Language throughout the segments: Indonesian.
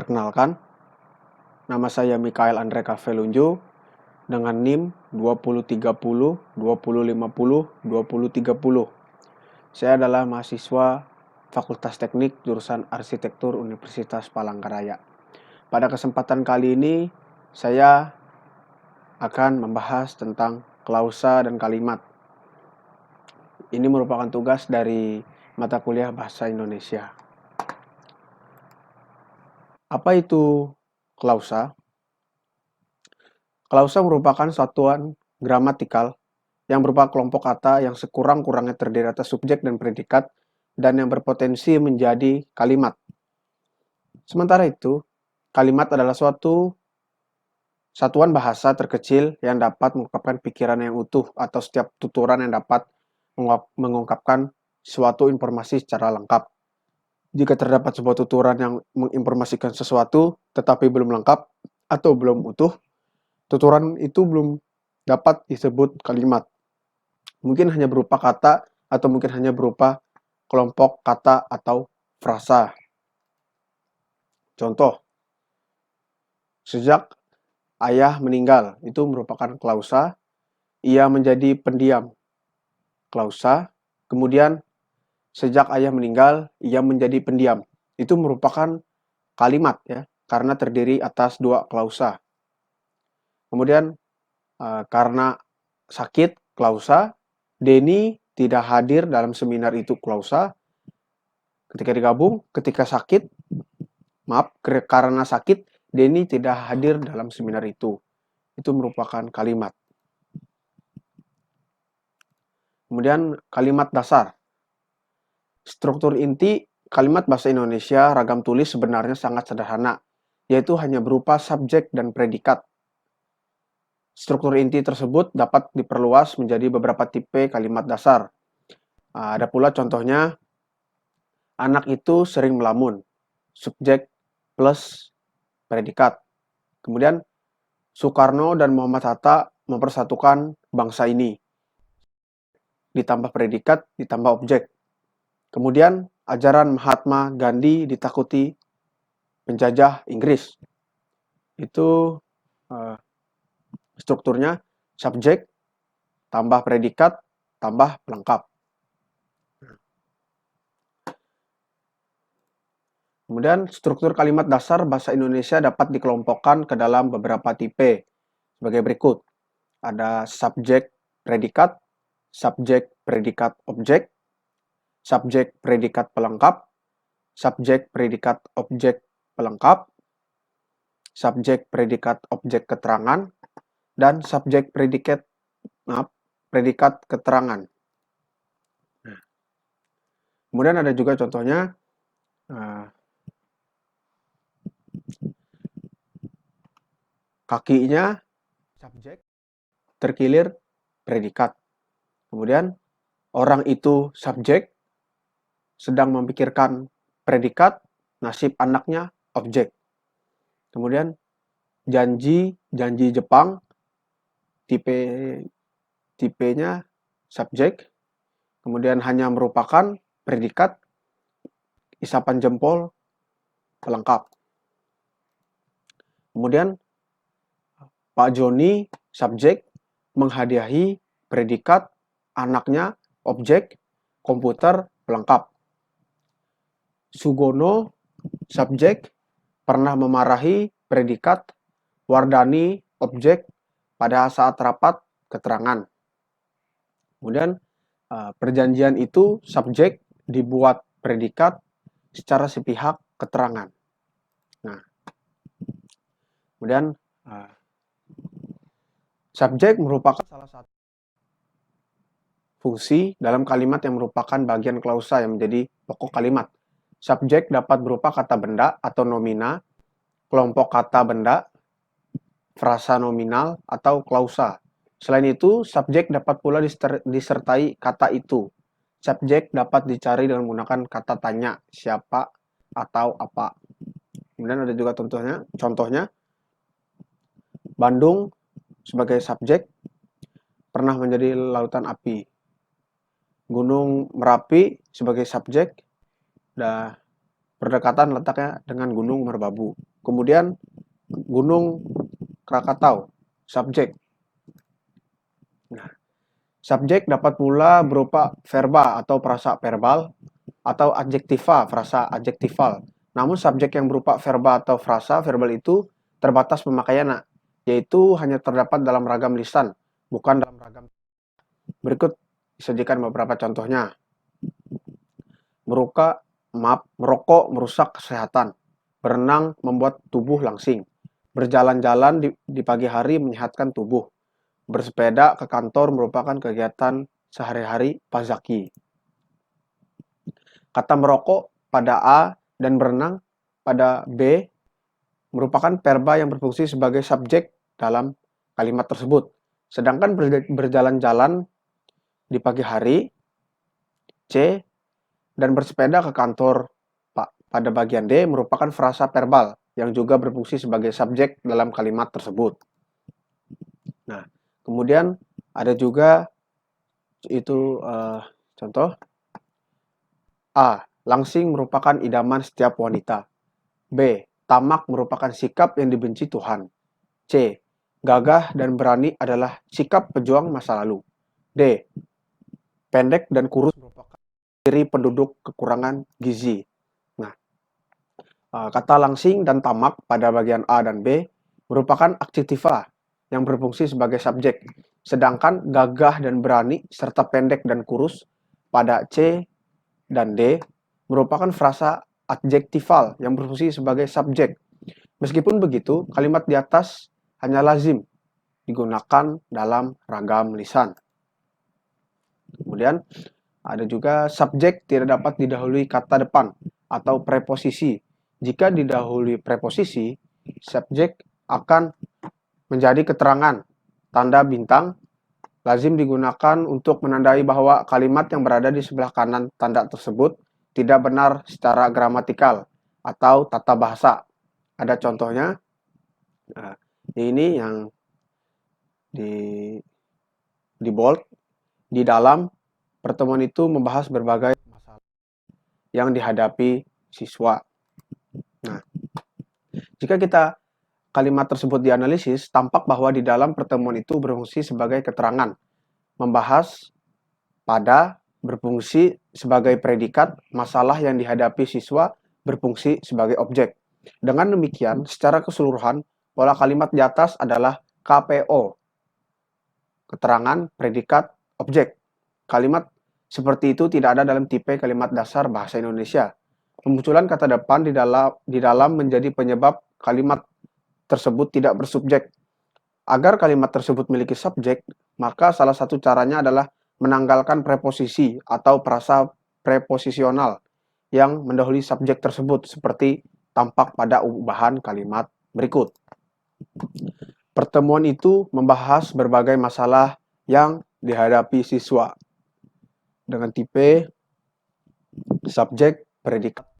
Perkenalkan, nama saya Mikael Andre Cavelunjo dengan NIM 2030 2050 2030. Saya adalah mahasiswa Fakultas Teknik jurusan Arsitektur Universitas Palangkaraya. Pada kesempatan kali ini, saya akan membahas tentang klausa dan kalimat. Ini merupakan tugas dari mata kuliah Bahasa Indonesia. Apa itu klausa? Klausa merupakan satuan gramatikal yang berupa kelompok kata yang sekurang-kurangnya terdiri atas subjek dan predikat dan yang berpotensi menjadi kalimat. Sementara itu, kalimat adalah suatu satuan bahasa terkecil yang dapat mengungkapkan pikiran yang utuh atau setiap tuturan yang dapat mengungkapkan suatu informasi secara lengkap. Jika terdapat sebuah tuturan yang menginformasikan sesuatu tetapi belum lengkap atau belum utuh, tuturan itu belum dapat disebut kalimat. Mungkin hanya berupa kata atau mungkin hanya berupa kelompok kata atau frasa. Contoh, sejak ayah meninggal, itu merupakan klausa. Ia menjadi pendiam. Klausa. Kemudian, sejak ayah meninggal, ia menjadi pendiam. Itu merupakan kalimat ya, karena terdiri atas dua klausa. Kemudian, karena sakit, klausa. Denny tidak hadir dalam seminar itu, klausa. Ketika digabung, karena sakit, Denny tidak hadir dalam seminar itu. Itu merupakan kalimat. Kemudian kalimat dasar. Struktur inti kalimat bahasa Indonesia ragam tulis sebenarnya sangat sederhana, yaitu hanya berupa subjek dan predikat. Struktur inti tersebut dapat diperluas menjadi beberapa tipe kalimat dasar. Ada pula contohnya, anak itu sering melamun. Subjek plus predikat. Kemudian, Soekarno dan Muhammad Hatta mempersatukan bangsa ini. Ditambah predikat, ditambah objek. Kemudian, ajaran Mahatma Gandhi ditakuti penjajah Inggris. Itu strukturnya subjek, tambah predikat, tambah pelengkap. Kemudian, struktur kalimat dasar bahasa Indonesia dapat dikelompokkan ke dalam beberapa tipe sebagai berikut. Ada subjek predikat, subjek predikat objek, subjek predikat pelengkap, subjek predikat objek pelengkap, subjek predikat objek keterangan, dan subjek predikat keterangan. Kemudian ada juga contohnya kakinya subjek, terkilir predikat. Kemudian orang itu subjek, sedang memikirkan predikat, nasib anaknya objek. Kemudian janji Jepang, tipenya subjek, kemudian hanya merupakan predikat, isapan jempol pelengkap. Kemudian Pak Joni subjek, menghadiahi predikat, anaknya objek, komputer pelengkap. Sugono subjek, pernah memarahi predikat, Wardani objek, pada saat rapat keterangan. Kemudian perjanjian itu subjek, dibuat predikat, secara sepihak keterangan. Nah, kemudian subjek merupakan salah satu fungsi dalam kalimat yang merupakan bagian klausa yang menjadi pokok kalimat. Subjek dapat berupa kata benda atau nomina, kelompok kata benda, frasa nominal, atau klausa. Selain itu, subjek dapat pula disertai kata itu. Subjek dapat dicari dengan menggunakan kata tanya, siapa, atau apa. Kemudian ada juga contohnya, Bandung sebagai subjek pernah menjadi lautan api. Gunung Merapi sebagai subjek dan berdekatan letaknya dengan Gunung Merbabu. Kemudian Gunung Krakatau, subjek. Nah, subjek dapat pula berupa verba atau prasa verbal atau adjektiva, frasa adjektival. Namun subjek yang berupa verba atau frasa verbal itu terbatas pemakaiannya, yaitu hanya terdapat dalam ragam lisan, bukan dalam ragam. Berikut disajikan beberapa contohnya. Merokok merusak kesehatan. Berenang membuat tubuh langsing. Berjalan-jalan di pagi hari menyehatkan tubuh. Bersepeda ke kantor merupakan kegiatan sehari-hari Pak Zaki. Kata merokok pada A dan berenang pada B merupakan verba yang berfungsi sebagai subjek dalam kalimat tersebut. Sedangkan berjalan-jalan di pagi hari C dan bersepeda ke kantor pada bagian D merupakan frasa verbal yang juga berfungsi sebagai subjek dalam kalimat tersebut. Nah, kemudian ada juga itu contoh A. Langsing merupakan idaman setiap wanita. B. Tamak merupakan sikap yang dibenci Tuhan. C. Gagah dan berani adalah sikap pejuang masa lalu. D. Pendek dan kurus merupakan ciri penduduk kekurangan gizi. Nah, kata langsing dan tamak pada bagian A dan B merupakan adjektiva yang berfungsi sebagai subjek. Sedangkan gagah dan berani serta pendek dan kurus pada C dan D merupakan frasa adjektival yang berfungsi sebagai subjek. Meskipun begitu, kalimat di atas hanya lazim digunakan dalam ragam lisan. Kemudian ada juga subjek tidak dapat didahului kata depan atau preposisi. Jika didahului preposisi, subjek akan menjadi keterangan. Tanda bintang lazim digunakan untuk menandai bahwa kalimat yang berada di sebelah kanan tanda tersebut tidak benar secara gramatikal atau tata bahasa. Ada contohnya. Nah, ini yang di bold. Di dalam pertemuan itu membahas berbagai masalah yang dihadapi siswa. Nah, jika kita kalimat tersebut dianalisis, tampak bahwa di dalam pertemuan itu berfungsi sebagai keterangan, membahas pada berfungsi sebagai predikat, masalah yang dihadapi siswa berfungsi sebagai objek. Dengan demikian, secara keseluruhan, pola kalimat di atas adalah KPO, keterangan, predikat, objek. Kalimat seperti itu tidak ada dalam tipe kalimat dasar bahasa Indonesia. Kemunculan kata depan di dalam menjadi penyebab kalimat tersebut tidak bersubjek. Agar kalimat tersebut memiliki subjek, maka salah satu caranya adalah menanggalkan preposisi atau frasa preposisional yang mendahului subjek tersebut seperti tampak pada bahan kalimat berikut. Pertemuan itu membahas berbagai masalah yang dihadapi siswa dengan tipe subjek predikat.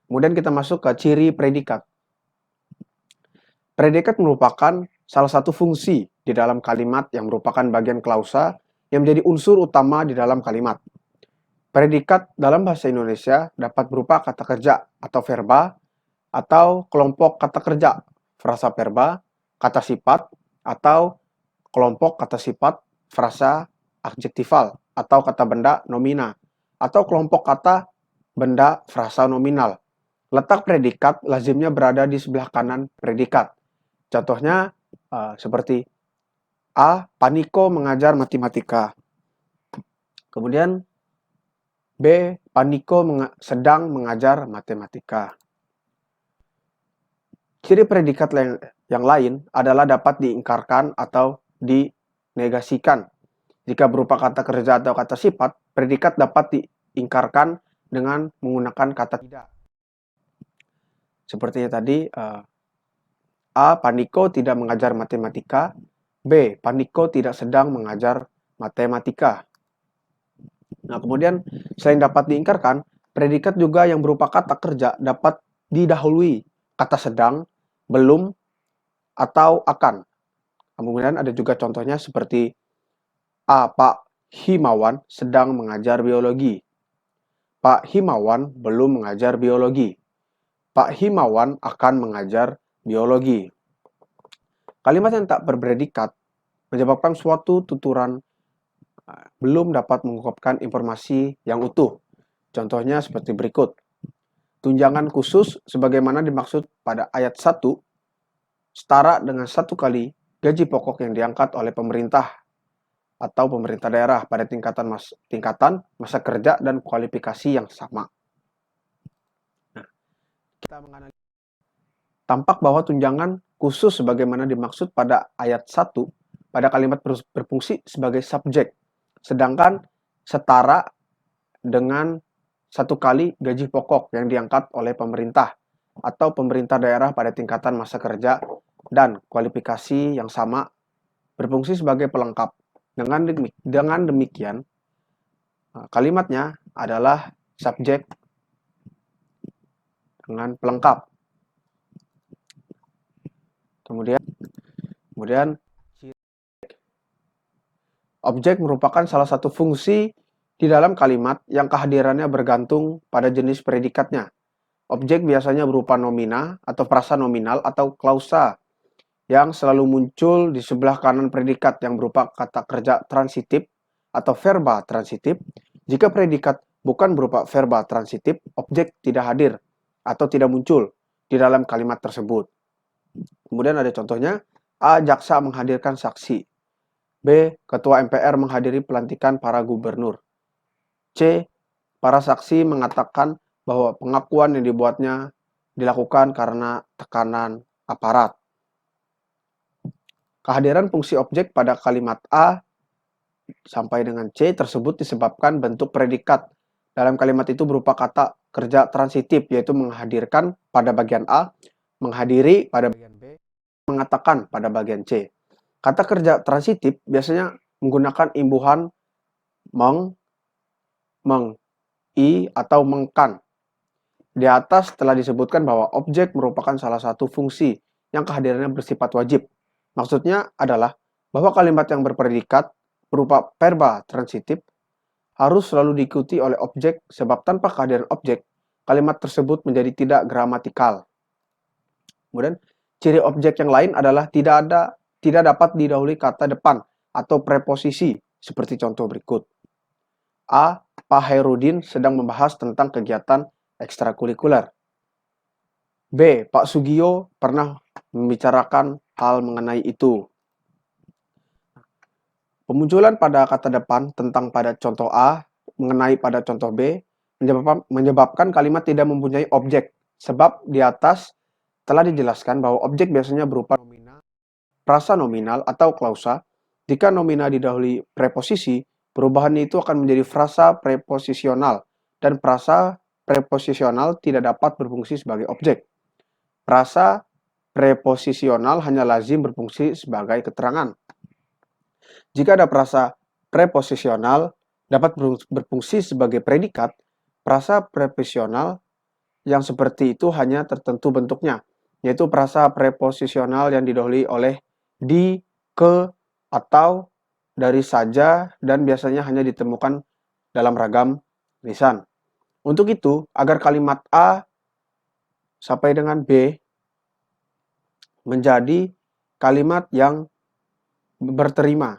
Kemudian kita masuk ke ciri predikat. Predikat merupakan salah satu fungsi di dalam kalimat yang merupakan bagian klausa yang menjadi unsur utama di dalam kalimat. Predikat dalam bahasa Indonesia dapat berupa kata kerja atau verba, atau kelompok kata kerja, frasa verba, kata sifat, atau kelompok kata sifat, frasa adjektival, atau kata benda nomina, atau kelompok kata benda frasa nominal. Letak predikat lazimnya berada di sebelah kanan predikat. Contohnya seperti A. Paniko mengajar matematika. Kemudian B. Paniko sedang mengajar matematika. Ciri predikat yang lain adalah dapat diingkarkan atau dinegasikan. Jika berupa kata kerja atau kata sifat, predikat dapat diingkarkan dengan menggunakan kata tidak. Sepertinya tadi, A. Paniko tidak mengajar matematika. B. Paniko tidak sedang mengajar matematika. Nah, kemudian selain dapat diingkarkan, predikat juga yang berupa kata kerja dapat didahului kata sedang, belum, atau akan. Kemudian ada juga contohnya seperti A. Pak Himawan sedang mengajar biologi. Pak Himawan belum mengajar biologi. Pak Himawan akan mengajar biologi. Kalimat yang tak berpredikat menyebabkan suatu tuturan belum dapat mengungkapkan informasi yang utuh. Contohnya seperti berikut. Tunjangan khusus sebagaimana dimaksud pada ayat 1 setara dengan 1 kali gaji pokok yang diangkat oleh pemerintah atau pemerintah daerah pada tingkatan masa kerja dan kualifikasi yang sama. Nah, kita menganalisis tampak bahwa tunjangan khusus sebagaimana dimaksud pada ayat 1 pada kalimat berfungsi sebagai subjek, sedangkan setara dengan 1 kali gaji pokok yang diangkat oleh pemerintah atau pemerintah daerah pada tingkatan masa kerja dan kualifikasi yang sama berfungsi sebagai pelengkap. Dengan demikian, kalimatnya adalah subjek dengan pelengkap. Kemudian objek merupakan salah satu fungsi di dalam kalimat yang kehadirannya bergantung pada jenis predikatnya. Objek biasanya berupa nomina atau frasa nominal atau klausa yang selalu muncul di sebelah kanan predikat yang berupa kata kerja transitif atau verba transitif. Jika predikat bukan berupa verba transitif, objek tidak hadir atau tidak muncul di dalam kalimat tersebut. Kemudian ada contohnya, A. Jaksa menghadirkan saksi. B. Ketua MPR menghadiri pelantikan para gubernur. C. Para saksi mengatakan bahwa pengakuan yang dibuatnya dilakukan karena tekanan aparat. Kehadiran fungsi objek pada kalimat A sampai dengan C tersebut disebabkan bentuk predikat dalam kalimat itu berupa kata kerja transitif, yaitu menghadirkan pada bagian A, menghadiri pada bagian B, mengatakan pada bagian C. Kata kerja transitif biasanya menggunakan imbuhan meng, i, atau mengkan. Di atas telah disebutkan bahwa objek merupakan salah satu fungsi yang kehadirannya bersifat wajib. Maksudnya adalah bahwa kalimat yang berpredikat berupa verba transitif harus selalu diikuti oleh objek, sebab tanpa kehadiran objek, kalimat tersebut menjadi tidak gramatikal. Kemudian, ciri objek yang lain adalah tidak dapat didahului kata depan atau preposisi, seperti contoh berikut. A. Pak Hairudin sedang membahas tentang kegiatan ekstrakurikuler. B. Pak Sugio pernah membicarakan hal mengenai itu. Pemunculan pada kata depan tentang pada contoh A mengenai pada contoh B menyebabkan kalimat tidak mempunyai objek, sebab di atas telah dijelaskan bahwa objek biasanya berupa nomina, frasa nominal atau klausa. Jika nomina didahului preposisi, perubahan itu akan menjadi frasa preposisional, dan frasa preposisional tidak dapat berfungsi sebagai objek. Frasa preposisional hanya lazim berfungsi sebagai keterangan. Jika ada frasa preposisional dapat berfungsi sebagai predikat, frasa preposisional yang seperti itu hanya tertentu bentuknya, yaitu frasa preposisional yang didahului oleh di, ke, atau dari saja, dan biasanya hanya ditemukan dalam ragam lisan. Untuk itu, agar kalimat A sampai dengan B menjadi kalimat yang berterima,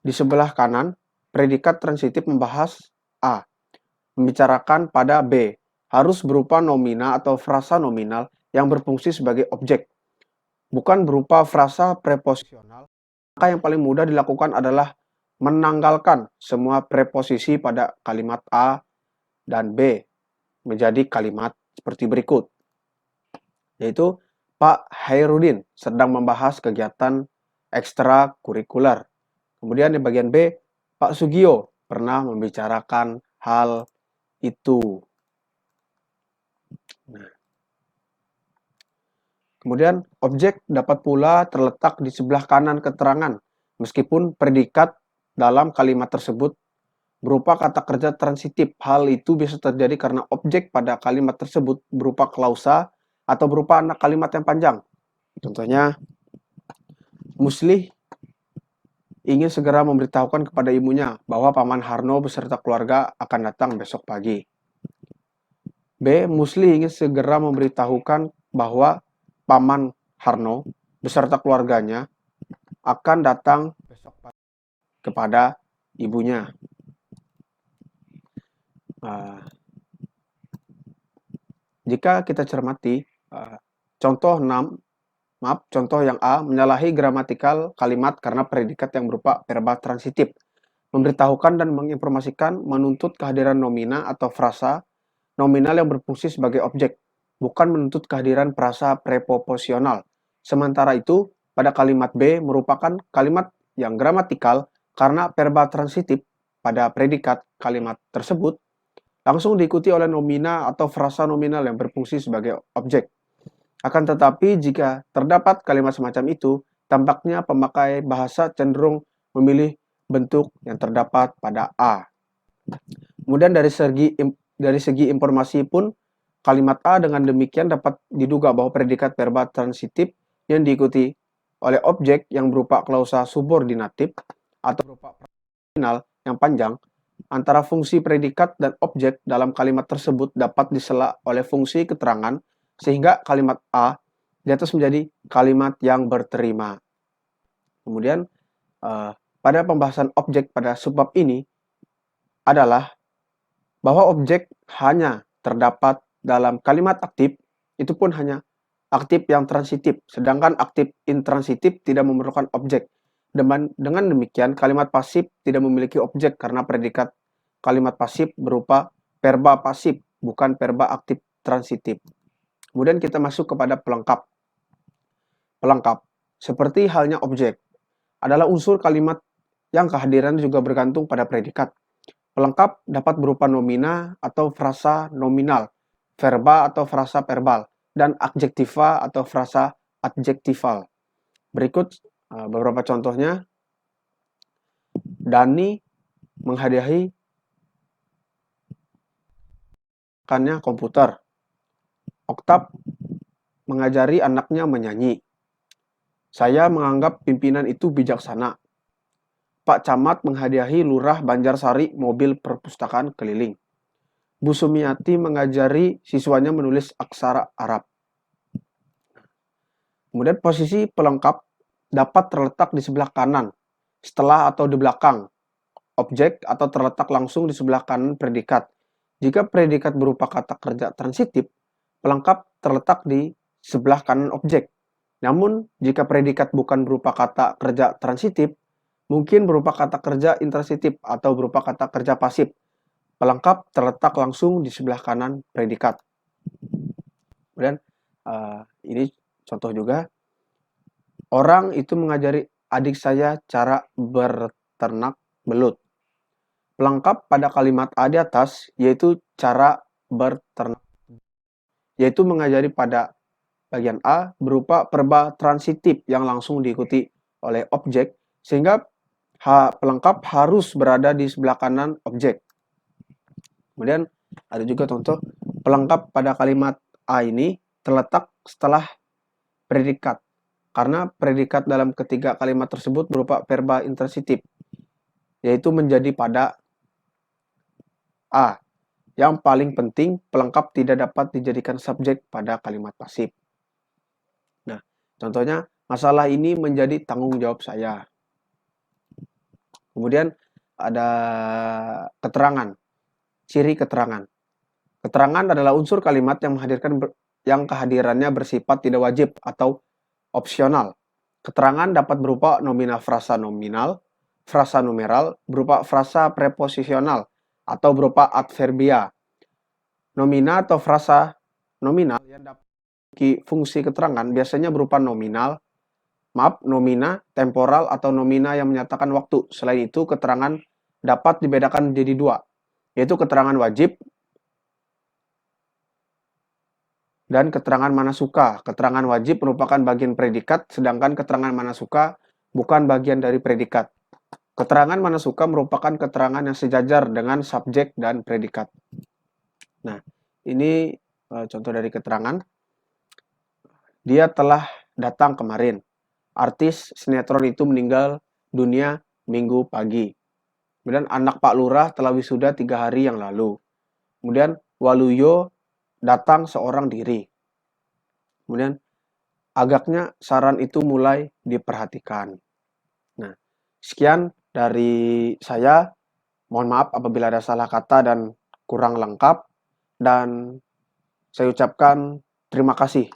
di sebelah kanan, predikat transitif membahas A, membicarakan pada B, harus berupa nomina atau frasa nominal yang berfungsi sebagai objek, bukan berupa frasa preposisional. Maka yang paling mudah dilakukan adalah menanggalkan semua preposisi pada kalimat A dan B menjadi kalimat seperti berikut, yaitu Pak Hairudin sedang membahas kegiatan ekstrakurikuler. Kemudian di bagian B, Pak Sugio pernah membicarakan hal itu. Nah. Kemudian objek dapat pula terletak di sebelah kanan keterangan, meskipun predikat dalam kalimat tersebut berupa kata kerja transitif. Hal itu bisa terjadi karena objek pada kalimat tersebut berupa klausa atau berupa anak kalimat yang panjang. Contohnya, Muslih ingin segera memberitahukan kepada ibunya bahwa Paman Harno beserta keluarga akan datang besok pagi. B. Musli ingin segera memberitahukan bahwa Paman Harno beserta keluarganya akan datang besok pagi kepada ibunya. Jika kita cermati contoh yang A menyalahi gramatikal kalimat karena predikat yang berupa verba transitif, memberitahukan dan menginformasikan menuntut kehadiran nomina atau frasa nominal yang berfungsi sebagai objek, bukan menuntut kehadiran frasa preposisional. Sementara itu, pada kalimat B merupakan kalimat yang gramatikal karena verba transitif pada predikat kalimat tersebut langsung diikuti oleh nomina atau frasa nominal yang berfungsi sebagai objek. Akan tetapi, jika terdapat kalimat semacam itu, tampaknya pemakai bahasa cenderung memilih bentuk yang terdapat pada A. Kemudian dari segi informasi pun, kalimat A dengan demikian dapat diduga bahwa predikat verba transitif yang diikuti oleh objek yang berupa klausa subordinatif atau berupa nominal yang panjang antara fungsi predikat dan objek dalam kalimat tersebut dapat disela oleh fungsi keterangan sehingga kalimat A di atas menjadi kalimat yang berterima. Kemudian pada pembahasan objek pada subbab ini adalah bahwa objek hanya terdapat dalam kalimat aktif, itu pun hanya aktif yang transitif, sedangkan aktif intransitif tidak memerlukan objek. Dengan demikian, kalimat pasif tidak memiliki objek karena predikat kalimat pasif berupa verba pasif, bukan verba aktif transitif. Kemudian kita masuk kepada pelengkap. Pelengkap, seperti halnya objek, adalah unsur kalimat yang kehadirannya juga bergantung pada predikat. Pelengkap dapat berupa nomina atau frasa nominal, verba atau frasa verbal, dan adjektiva atau frasa adjektival. Berikut beberapa contohnya. Dani menghadiahi komputer. Oktav mengajari anaknya menyanyi. Saya menganggap pimpinan itu bijaksana. Pak Camat menghadiahi Lurah Banjarsari mobil perpustakaan keliling. Bu Sumiati mengajari siswanya menulis aksara Arab. Kemudian posisi pelengkap dapat terletak di sebelah kanan, setelah atau di belakang objek, atau terletak langsung di sebelah kanan predikat. Jika predikat berupa kata kerja transitif, pelengkap terletak di sebelah kanan objek. Namun, jika predikat bukan berupa kata kerja transitif, mungkin berupa kata kerja intransitif atau berupa kata kerja pasif. Pelengkap terletak langsung di sebelah kanan predikat. Kemudian, ini contoh juga. Orang itu mengajari adik saya cara berternak belut. Pelengkap pada kalimat A di atas yaitu cara berternak, yaitu mengajari pada bagian A berupa verba transitif yang langsung diikuti oleh objek, sehingga pelengkap harus berada di sebelah kanan objek. Kemudian ada juga contoh pelengkap pada kalimat A ini terletak setelah predikat, karena predikat dalam ketiga kalimat tersebut berupa verba intransitif, yaitu menjadi pada A. Yang paling penting, pelengkap tidak dapat dijadikan subjek pada kalimat pasif. Nah, contohnya, masalah ini menjadi tanggung jawab saya. Kemudian ada keterangan, ciri keterangan. Keterangan adalah unsur kalimat yang kehadirannya bersifat tidak wajib atau opsional. Keterangan dapat berupa nomina frasa nominal, frasa numeral, berupa frasa preposisional, atau berupa adverbia. Nomina atau frasa nominal yang dapat memiliki fungsi keterangan biasanya berupa nomina, temporal, atau nomina yang menyatakan waktu. Selain itu, keterangan dapat dibedakan menjadi dua, yaitu keterangan wajib dan keterangan mana suka. Keterangan wajib merupakan bagian predikat, sedangkan keterangan mana suka bukan bagian dari predikat. Keterangan mana suka merupakan keterangan yang sejajar dengan subjek dan predikat. Nah, ini contoh dari keterangan. Dia telah datang kemarin. Artis sinetron itu meninggal dunia Minggu pagi. Kemudian anak Pak Lurah telah wisuda 3 hari yang lalu. Kemudian Waluyo datang seorang diri. Kemudian agaknya saran itu mulai diperhatikan. Nah, sekian dari saya. Mohon maaf apabila ada salah kata dan kurang lengkap. Dan saya ucapkan terima kasih